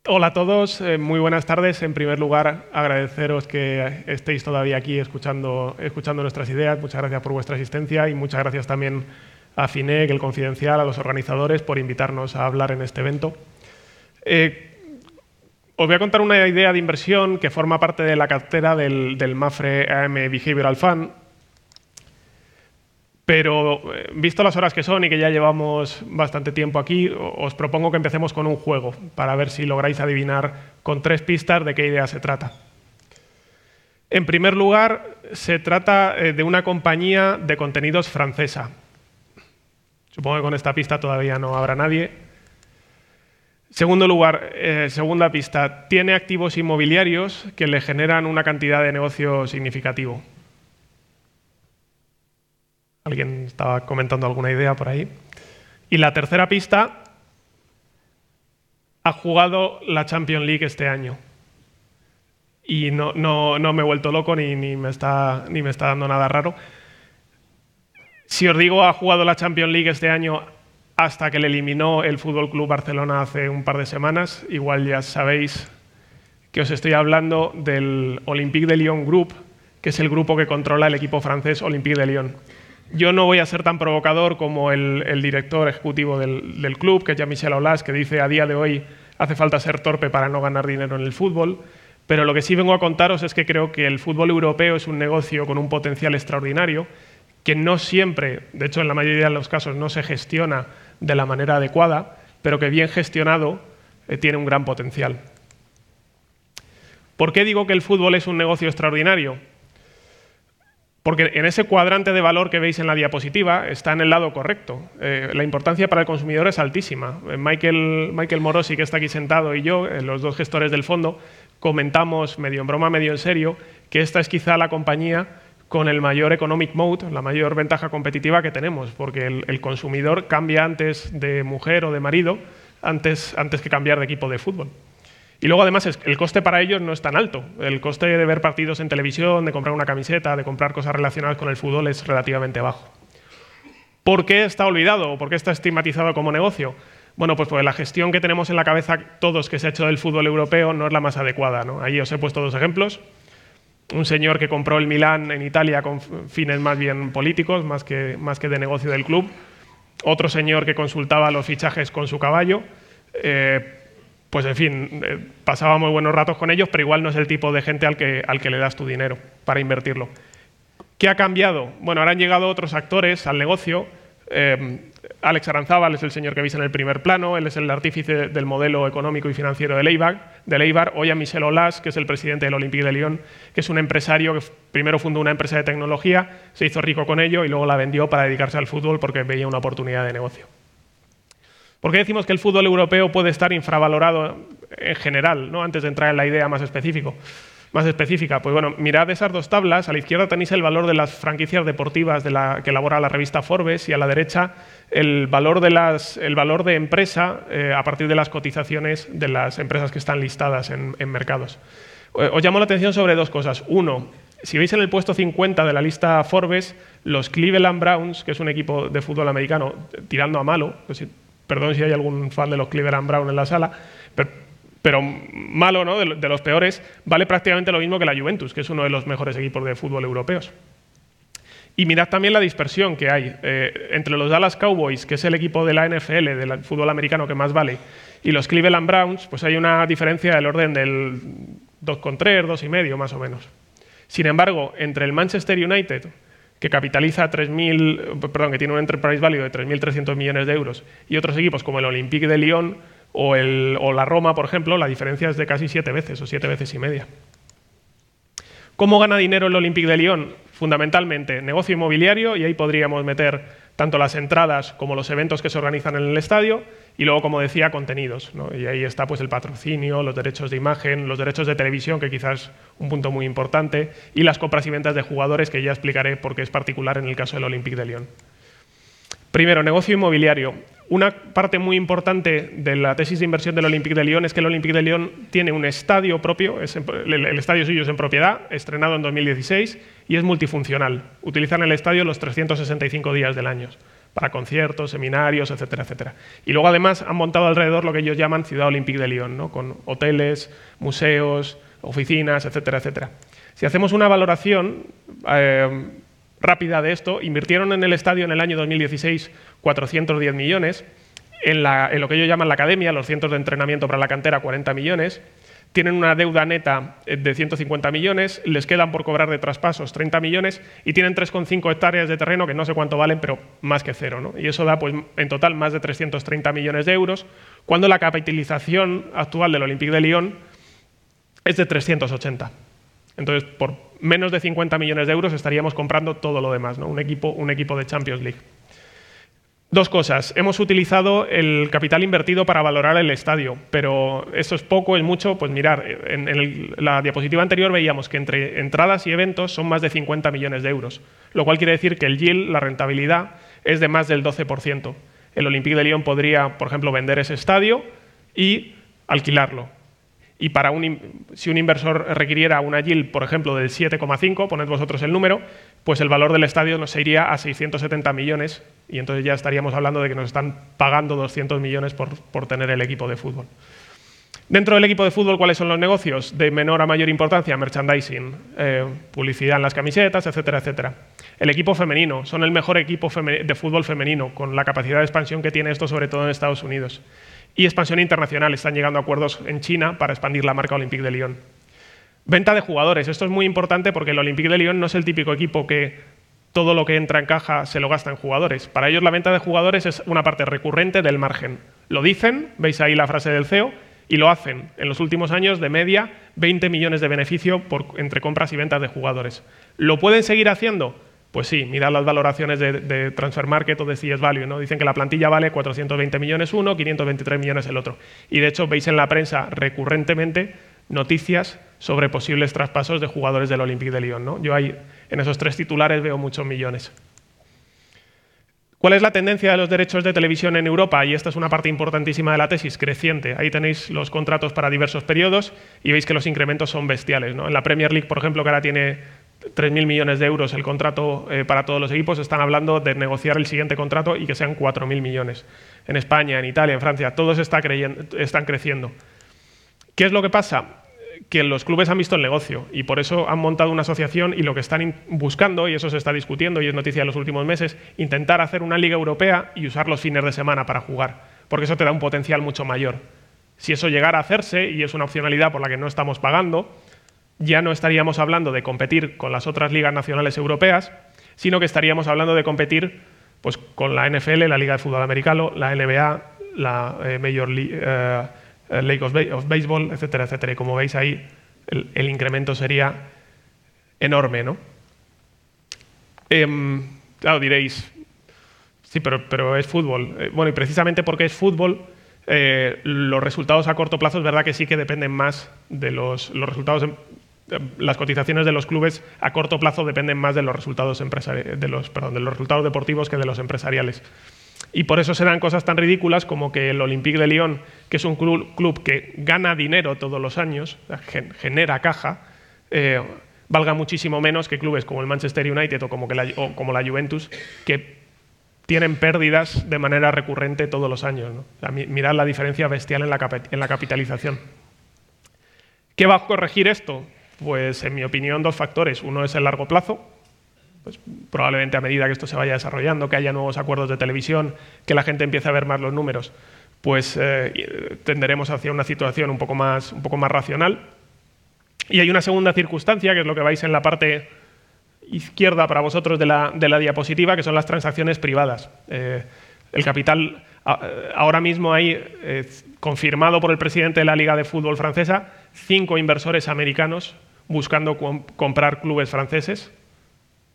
Hola a todos, muy buenas tardes. En primer lugar, agradeceros que estéis todavía aquí escuchando nuestras ideas. Muchas gracias por vuestra asistencia y muchas gracias también a FINEC, El Confidencial, a los organizadores por invitarnos a hablar en este evento. Os voy a contar una idea de inversión que forma parte de la cartera del Mapfre AM Behavioral Fund. Pero, visto las horas que son y que ya llevamos bastante tiempo aquí, os propongo que empecemos con un juego para ver si lográis adivinar con 3 pistas de qué idea se trata. En primer lugar, se trata de una compañía de contenidos francesa. Supongo que con esta pista todavía no habrá nadie. Segundo lugar, segunda pista, tiene activos inmobiliarios que le generan una cantidad de negocio significativo. ¿Alguien estaba comentando alguna idea por ahí? Y la tercera pista, ha jugado la Champions League este año. Y no me he vuelto loco ni me está dando nada raro. Si os digo ha jugado la Champions League este año hasta que le eliminó el Fútbol Club Barcelona hace un par de semanas, igual ya sabéis que os estoy hablando del Olympique de Lyon Group, que es el grupo que controla el equipo francés Olympique de Lyon. Yo no voy a ser tan provocador como el director ejecutivo del club, que es Jean-Michel Aulas, que dice a día de hoy hace falta ser torpe para no ganar dinero en el fútbol. Pero lo que sí vengo a contaros es que creo que el fútbol europeo es un negocio con un potencial extraordinario, que no siempre, de hecho en la mayoría de los casos, no se gestiona de la manera adecuada, pero que bien gestionado tiene un gran potencial. ¿Por qué digo que el fútbol es un negocio extraordinario? Porque en ese cuadrante de valor que veis en la diapositiva está en el lado correcto. La importancia para el consumidor es altísima. Michael Morosi, que está aquí sentado, y yo, los dos gestores del fondo, comentamos, medio en broma, medio en serio, que esta es quizá la compañía con el mayor economic moat, la mayor ventaja competitiva que tenemos, porque el consumidor cambia antes de mujer o de marido, antes que cambiar de equipo de fútbol. Y luego, además, el coste para ellos no es tan alto. El coste de ver partidos en televisión, de comprar una camiseta, de comprar cosas relacionadas con el fútbol es relativamente bajo. ¿Por qué está olvidado o por qué está estigmatizado como negocio? Bueno, pues porque la gestión que tenemos en la cabeza todos que se ha hecho del fútbol europeo no es la más adecuada, ¿no? Ahí os he puesto 2 ejemplos. Un señor que compró el Milán en Italia con fines más bien políticos, más que de negocio del club. Otro señor que consultaba los fichajes con su caballo. Pues en fin, pasaba muy buenos ratos con ellos, pero igual no es el tipo de gente al que le das tu dinero para invertirlo. ¿Qué ha cambiado? Bueno, ahora han llegado otros actores al negocio. Alex Aranzábal es el señor que veis en el primer plano, él es el artífice del modelo económico y financiero de Eibar. Hoy a Michel Aulas, que es el presidente del Olympique de Lyon, que es un empresario que primero fundó una empresa de tecnología, se hizo rico con ello y luego la vendió para dedicarse al fútbol porque veía una oportunidad de negocio. ¿Por qué decimos que el fútbol europeo puede estar infravalorado en general, ¿no? Antes de entrar en la idea más específica? Pues bueno, mirad esas 2 tablas. A la izquierda tenéis el valor de las franquicias deportivas que elabora la revista Forbes y a la derecha el valor de empresa a partir de las cotizaciones de las empresas que están listadas en mercados. Os llamo la atención sobre 2 cosas. Uno, si veis en el puesto 50 de la lista Forbes, los Cleveland Browns, que es un equipo de fútbol americano tirando a malo, perdón si hay algún fan de los Cleveland Browns en la sala, pero malo, ¿no? De los peores, vale prácticamente lo mismo que la Juventus, que es uno de los mejores equipos de fútbol europeos. Y mirad también la dispersión que hay entre los Dallas Cowboys, que es el equipo de la NFL, del fútbol americano que más vale, y los Cleveland Browns, pues hay una diferencia del orden del 2,3, 2,5 más o menos. Sin embargo, entre el Manchester United, que capitaliza que tiene un enterprise value de 3.300 millones de euros, y otros equipos como el Olympique de Lyon o la Roma, por ejemplo, la diferencia es de casi 7 veces o 7 veces y media. ¿Cómo gana dinero el Olympique de Lyon? Fundamentalmente, negocio inmobiliario, y ahí podríamos meter tanto las entradas como los eventos que se organizan en el estadio, y luego, como decía, contenidos, ¿no? Y ahí está pues el patrocinio, los derechos de imagen, los derechos de televisión, que quizás es un punto muy importante, y las compras y ventas de jugadores, que ya explicaré por qué es particular en el caso del Olympique de Lyon. Primero, negocio inmobiliario. Una parte muy importante de la tesis de inversión del Olympique de Lyon es que el Olympique de Lyon tiene un estadio propio, el estadio suyo es en propiedad, estrenado en 2016, y es multifuncional. Utilizan el estadio los 365 días del año. para conciertos, seminarios, etcétera, etcétera. Y luego, además, han montado alrededor lo que ellos llaman Ciudad Olympique de Lyon, ¿no? Con hoteles, museos, oficinas, etcétera, etcétera. Si hacemos una valoración rápida de esto, invirtieron en el estadio en el año 2016 410 millones, en lo que ellos llaman la academia, los centros de entrenamiento para la cantera, 40 millones, tienen una deuda neta de 150 millones, les quedan por cobrar de traspasos 30 millones y tienen 3,5 hectáreas de terreno que no sé cuánto valen, pero más que cero, ¿no? Y eso da, pues, en total más de 330 millones de euros, cuando la capitalización actual del Olympique de Lyon es de 380. Entonces, por menos de 50 millones de euros estaríamos comprando todo lo demás, ¿no? Un equipo de Champions League. Dos cosas. Hemos utilizado el capital invertido para valorar el estadio, pero eso es poco, es mucho. Pues mirar, en la diapositiva anterior veíamos que entre entradas y eventos son más de 50 millones de euros, lo cual quiere decir que el yield, la rentabilidad, es de más del 12%. El Olympique de Lyon podría, por ejemplo, vender ese estadio y alquilarlo. Y si un inversor requiriera una yield, por ejemplo, del 7,5, poned vosotros el número, pues el valor del estadio nos iría a 670 millones y entonces ya estaríamos hablando de que nos están pagando 200 millones por tener el equipo de fútbol. Dentro del equipo de fútbol, ¿cuáles son los negocios? De menor a mayor importancia, merchandising, publicidad en las camisetas, etcétera, etcétera. El equipo femenino, son el mejor equipo de fútbol femenino, con la capacidad de expansión que tiene esto, sobre todo en Estados Unidos. Y expansión internacional, están llegando a acuerdos en China para expandir la marca Olympique de Lyon. Venta de jugadores, esto es muy importante porque el Olympique de Lyon no es el típico equipo que todo lo que entra en caja se lo gasta en jugadores. Para ellos la venta de jugadores es una parte recurrente del margen. Lo dicen, veis ahí la frase del CEO, y lo hacen. En los últimos años, de media, 20 millones de beneficio entre compras y ventas de jugadores. ¿Lo pueden seguir haciendo? Pues sí, mirad las valoraciones de Transfer Market o de CS Value, ¿no? Dicen que la plantilla vale 420 millones uno, 523 millones el otro. Y de hecho veis en la prensa recurrentemente noticias sobre posibles traspasos de jugadores del Olympique de Lyon, ¿no? Yo ahí, en esos tres titulares, veo muchos millones. ¿Cuál es la tendencia de los derechos de televisión en Europa? Y esta es una parte importantísima de la tesis, creciente. Ahí tenéis los contratos para diversos periodos y veis que los incrementos son bestiales, ¿no? En la Premier League, por ejemplo, que ahora tiene 3.000 millones de euros el contrato para todos los equipos, están hablando de negociar el siguiente contrato y que sean 4.000 millones. En España, en Italia, en Francia, todos están creciendo. ¿Qué es lo que pasa? Que los clubes han visto el negocio y por eso han montado una asociación y lo que están buscando, y eso se está discutiendo y es noticia de los últimos meses, intentar hacer una liga europea y usar los fines de semana para jugar, porque eso te da un potencial mucho mayor. Si eso llegara a hacerse, y es una opcionalidad por la que no estamos pagando, ya no estaríamos hablando de competir con las otras ligas nacionales europeas, sino que estaríamos hablando de competir, pues, con la NFL, la Liga de Fútbol Americano, la NBA, la Major League of Baseball, etcétera, etcétera. Y como veis ahí, el incremento sería enorme, ¿no? Claro, diréis, sí, pero es fútbol. Bueno, y precisamente porque es fútbol, los resultados a corto plazo es verdad que sí que dependen más de los resultados. Las cotizaciones de los clubes a corto plazo dependen más de los resultados de los resultados deportivos que de los empresariales. Y por eso se dan cosas tan ridículas como que el Olympique de Lyon, que es un club que gana dinero todos los años, genera caja, valga muchísimo menos que clubes como el Manchester United o como la Juventus, que tienen pérdidas de manera recurrente todos los años, ¿no? O sea, mirad la diferencia bestial en la capitalización. ¿Qué va a corregir esto? Pues, en mi opinión, dos factores. Uno es el largo plazo. Pues, probablemente a medida que esto se vaya desarrollando, que haya nuevos acuerdos de televisión, que la gente empiece a ver más los números, pues tenderemos hacia una situación un poco más racional. Y hay una segunda circunstancia, que es lo que vais en la parte izquierda para vosotros de la diapositiva, que son las transacciones privadas. El capital, ahora mismo hay, confirmado por el presidente de la Liga de Fútbol francesa, 5 inversores americanos buscando comprar clubes franceses.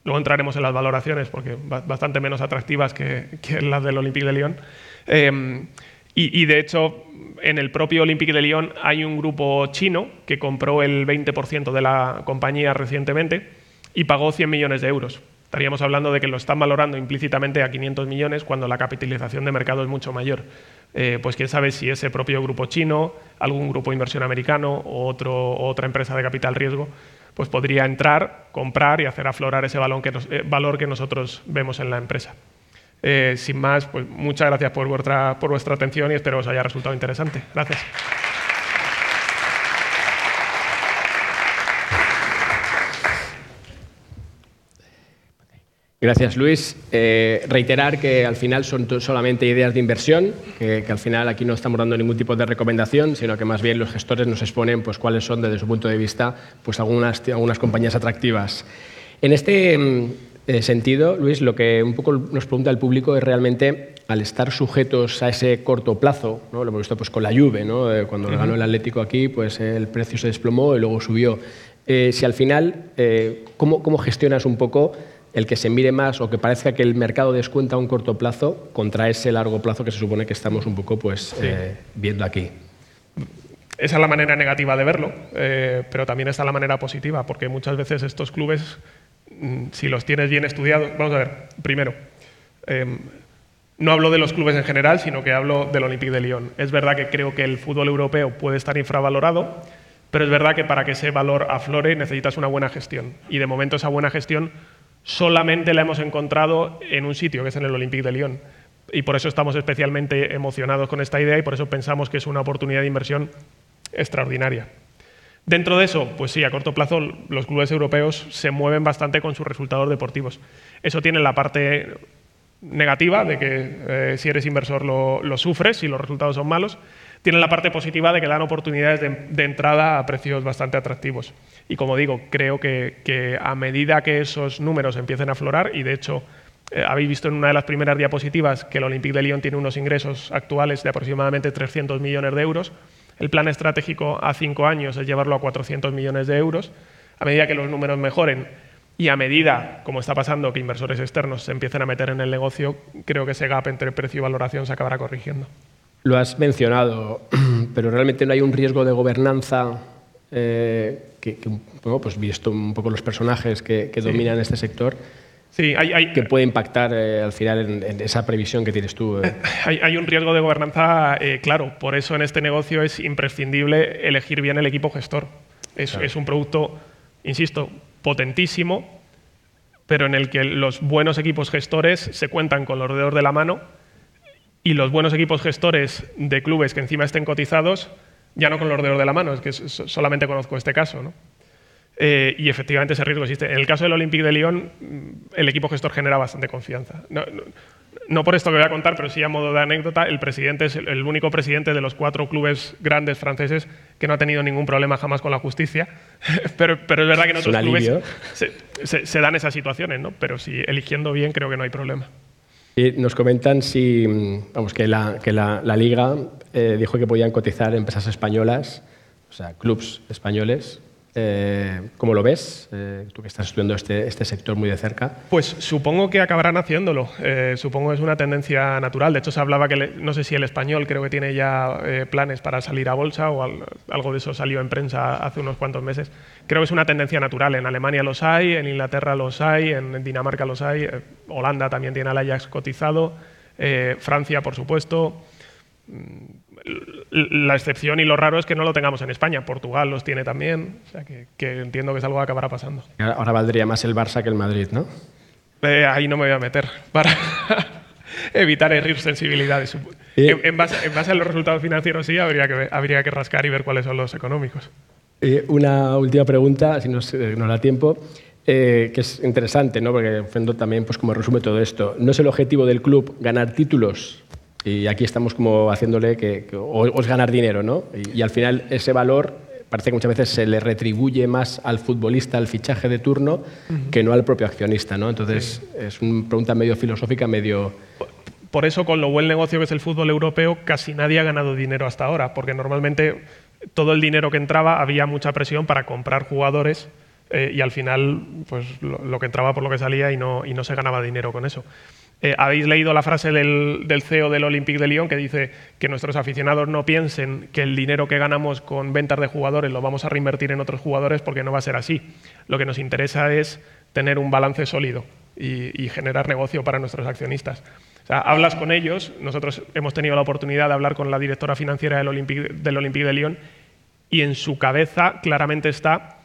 Luego entraremos en las valoraciones, porque bastante menos atractivas que las del Olympique de Lyon. Y de hecho, en el propio Olympique de Lyon hay un grupo chino que compró el 20% de la compañía recientemente y pagó 100 millones de euros. Estaríamos hablando de que lo están valorando implícitamente a 500 millones cuando la capitalización de mercado es mucho mayor. Pues quién sabe si ese propio grupo chino, algún grupo de inversión americano o otra empresa de capital riesgo, pues podría entrar, comprar y hacer aflorar ese valor que nosotros vemos en la empresa. Sin más, pues muchas gracias por vuestra atención y espero os haya resultado interesante. Gracias. Gracias, Luis. Reiterar que al final son solamente ideas de inversión, que al final aquí no estamos dando ningún tipo de recomendación, sino que más bien los gestores nos exponen pues, cuáles son, desde su punto de vista, pues, algunas compañías atractivas. En este sentido, Luis, lo que un poco nos pregunta el público es realmente, al estar sujetos a ese corto plazo, ¿no? Lo hemos visto pues, con la Juve, ¿no? Cuando ganó el Atlético aquí, pues, el precio se desplomó y luego subió. Si al final, ¿cómo gestionas un poco el que se mire más o que parezca que el mercado descuenta a un corto plazo contra ese largo plazo que se supone que estamos un poco pues, viendo aquí? Esa es la manera negativa de verlo, pero también está la manera positiva, porque muchas veces estos clubes, si los tienes bien estudiados... Vamos a ver, primero, no hablo de los clubes en general, sino que hablo del Olympique de Lyon. Es verdad que creo que el fútbol europeo puede estar infravalorado, pero es verdad que para que ese valor aflore necesitas una buena gestión. Y de momento esa buena gestión solamente la hemos encontrado en un sitio, que es en el Olympique de Lyon. Y por eso estamos especialmente emocionados con esta idea y por eso pensamos que es una oportunidad de inversión extraordinaria. Dentro de eso, pues sí, a corto plazo los clubes europeos se mueven bastante con sus resultados deportivos. Eso tiene la parte negativa de que si eres inversor lo sufres si los resultados son malos. Tiene la parte positiva de que dan oportunidades de entrada a precios bastante atractivos. Y como digo, creo que a medida que esos números empiecen a aflorar, y de hecho habéis visto en una de las primeras diapositivas que el Olympique de Lyon tiene unos ingresos actuales de aproximadamente 300 millones de euros, el plan estratégico a 5 años es llevarlo a 400 millones de euros. A medida que los números mejoren y a medida, como está pasando, que inversores externos se empiecen a meter en el negocio, creo que ese gap entre precio y valoración se acabará corrigiendo. Lo has mencionado, pero realmente no hay un riesgo de gobernanza bueno, pues visto un poco los personajes que dominan este sector, sí, que puede impactar al final en esa previsión que tienes tú. Hay un riesgo de gobernanza, claro. Por eso en este negocio es imprescindible elegir bien el equipo gestor. Es un producto, insisto, potentísimo, pero en el que los buenos equipos gestores se cuentan con los dedos de la mano. Y los buenos equipos gestores de clubes que encima estén cotizados, ya no con los dedos de la mano, es que solamente conozco este caso, ¿no? Y efectivamente ese riesgo existe. En el caso del Olympique de Lyon, el equipo gestor genera bastante confianza. No por esto que voy a contar, pero sí a modo de anécdota, el presidente es el único presidente de los 4 clubes grandes franceses que no ha tenido ningún problema jamás con la justicia. pero es verdad que en otros clubes se dan esas situaciones, ¿no? Pero si eligiendo bien, creo que no hay problema. Y nos comentan que la Liga dijo que podían cotizar empresas españolas, o sea, clubs españoles. ¿Cómo lo ves? Tú que estás estudiando este sector muy de cerca. Pues supongo que acabarán haciéndolo. Supongo que es una tendencia natural. De hecho, se hablaba que, no sé si el Español creo que tiene ya planes para salir a bolsa o algo de eso salió en prensa hace unos cuantos meses. Creo que es una tendencia natural. En Alemania los hay, en Inglaterra los hay, en Dinamarca los hay, Holanda también tiene al Ajax cotizado, Francia, por supuesto. La excepción y lo raro es que no lo tengamos en España. Portugal los tiene también, o sea que entiendo que es algo que acabará pasando. Ahora valdría más el Barça que el Madrid, ¿no? Ahí no me voy a meter para evitar herir sensibilidades. En base a los resultados financieros sí, habría que rascar y ver cuáles son los económicos. Una última pregunta, si nos da tiempo, que es interesante, ¿no? Porque en fondo también, pues como resume todo esto, ¿no es el objetivo del club ganar títulos? Y aquí estamos como haciéndole o es ganar dinero, ¿no? Y al final ese valor parece que muchas veces se le retribuye más al futbolista, al fichaje de turno, que no al propio accionista, ¿no? Entonces es una pregunta medio filosófica, medio... Por eso, con lo buen negocio que es el fútbol europeo, casi nadie ha ganado dinero hasta ahora, porque normalmente todo el dinero que entraba había mucha presión para comprar jugadores y al final pues lo que entraba por lo que salía y no se ganaba dinero con eso. Habéis leído la frase del CEO del Olympique de Lyon que dice que nuestros aficionados no piensen que el dinero que ganamos con ventas de jugadores lo vamos a reinvertir en otros jugadores, porque no va a ser así. Lo que nos interesa es tener un balance sólido y generar negocio para nuestros accionistas. O sea, hablas con ellos. Nosotros hemos tenido la oportunidad de hablar con la directora financiera del Olympique de Lyon y en su cabeza claramente está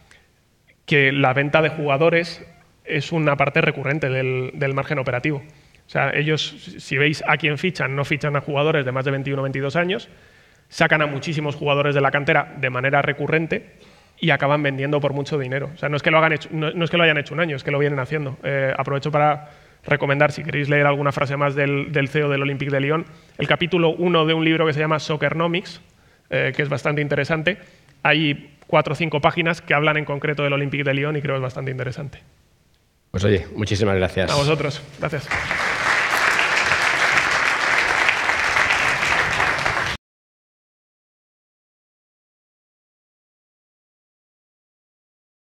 que la venta de jugadores es una parte recurrente del margen operativo. O sea, ellos, si veis a quién fichan, no fichan a jugadores de más de 21 o 22 años, sacan a muchísimos jugadores de la cantera de manera recurrente y acaban vendiendo por mucho dinero. O sea, no es que lo hayan hecho un año, es que lo vienen haciendo. Aprovecho para recomendar, si queréis leer alguna frase más del CEO del Olympique de Lyon, el capítulo 1 de un libro que se llama Soccernomics, que es bastante interesante. Hay 4 o 5 páginas que hablan en concreto del Olympique de Lyon y creo que es bastante interesante. Pues oye, muchísimas gracias. A vosotros. Gracias.